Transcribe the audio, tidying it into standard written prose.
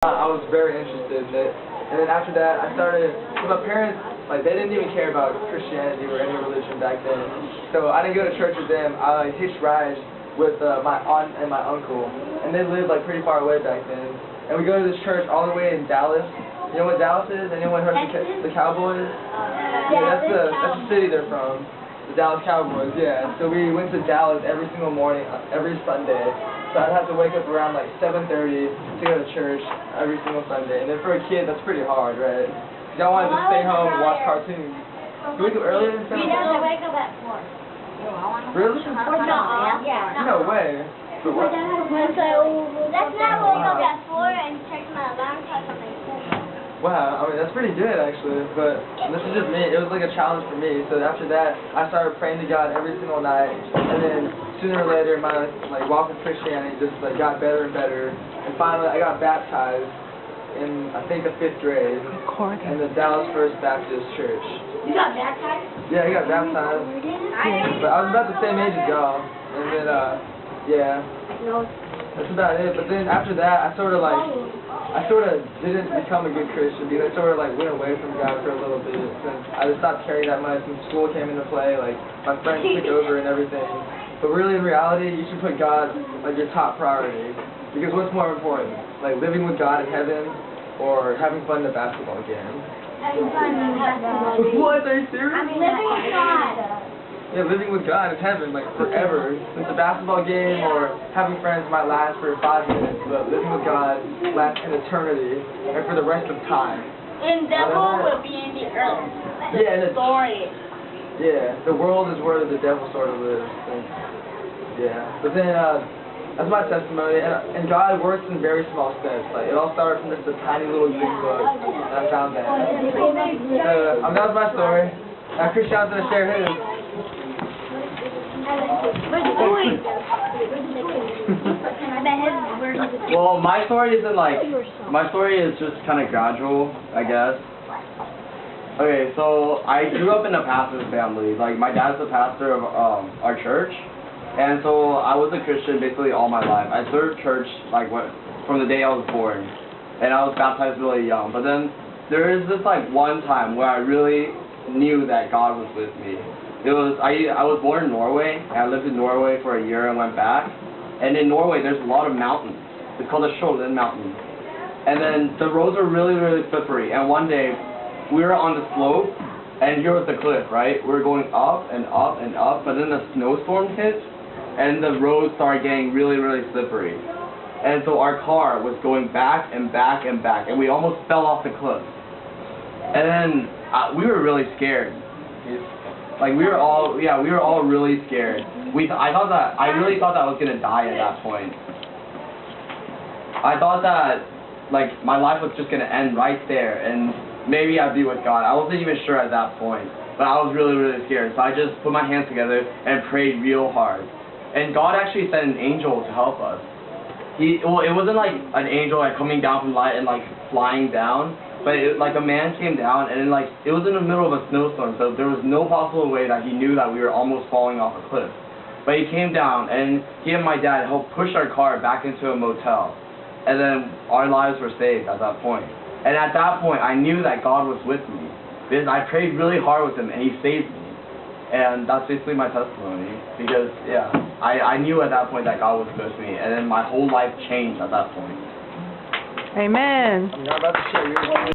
I was very interested in it. And then after that, I started, my parents, like, they didn't even care about Christianity or any religion back then. So I didn't go to church with them. I hitched rides with my aunt and my uncle. And they lived, like, pretty far away back then. And we go to this church all the way in Dallas. You know what Dallas is? Anyone heard of the Cowboys? Yeah, that's the city they're from. The Dallas Cowboys, yeah. So we went to Dallas every single morning, every Sunday. So I'd have to wake up around like 7:30 to go to church every single Sunday. And then for a kid, that's pretty hard, right? Y'all wanted to stay home and watch cartoons. Can we go earlier than 7:30? We have to wake up at 4. Really? Yeah. No way. But what? Let's not wake up at 4 and check my alarm clock on my phone. Wow, I mean, that's pretty good, actually, but this is just me. It was like a challenge for me, so after that, I started praying to God every single night, and then sooner or later, my, like, walk with Christianity just, like, got better and better, and finally, I got baptized in, I think, the 5th grade, in the Dallas First Baptist Church. You got baptized? Yeah, I got baptized, but I was about the same age as y'all, and then, yeah, that's about it, but then after that, I sort of didn't become a good Christian because I sort of like went away from God for a little bit since I just stopped caring that much and school came into play, like my friends took over and everything. But really in reality, you should put God like your top priority because what's more important, like living with God in heaven or having fun in a basketball game? Having fun in basketball game. What? Are you serious? Living with God. Yeah, living with God in heaven, like forever. Since a basketball game or having friends might last for 5 minutes, but living with God lasts in eternity and for the rest of time. And devil will be in the earth. Yeah, and story. Yeah, the world is where the devil sort of lives. And, yeah, but then that's my testimony, and God works in very small steps. Like it all started from just a tiny little green book, and I found that. That was my story. Now Christian's gonna share his. Well, my story isn't like, my story is just kind of gradual, I guess. Okay, so I grew up in a pastor's family. Like, my dad's the pastor of our church, and so I was a Christian basically all my life. I served church like from the day I was born, and I was baptized really young. But then there is this like one time where I really knew that God was with me. It was I was born in Norway, and I lived in Norway for a year and went back. And in Norway, there's a lot of mountains. It's called the Sholen Mountain. And then the roads are really, really slippery. And one day, we were on the slope, and here was the cliff, right? We were going up and up and up, but then the snowstorm hit, and the roads started getting really, really slippery. And so our car was going back and back and back, and we almost fell off the cliff. And then we were really scared. Like we were all really scared. I really thought that I was gonna die at that point. I thought that like my life was just gonna end right there, and maybe I'd be with God. I wasn't even sure at that point, but I was really, really scared. So I just put my hands together and prayed real hard. And God actually sent an angel to help us. It wasn't like an angel like coming down from light and like flying down. But like a man came down, and like it was in the middle of a snowstorm, so there was no possible way that he knew that we were almost falling off a cliff. But he came down, and he and my dad helped push our car back into a motel, and then our lives were saved at that point. And at that point, I knew that God was with me because I prayed really hard with him, and he saved me. And that's basically my testimony, because yeah, I knew at that point that God was with me, and then my whole life changed at that point. Amen. I'm not about to share yours.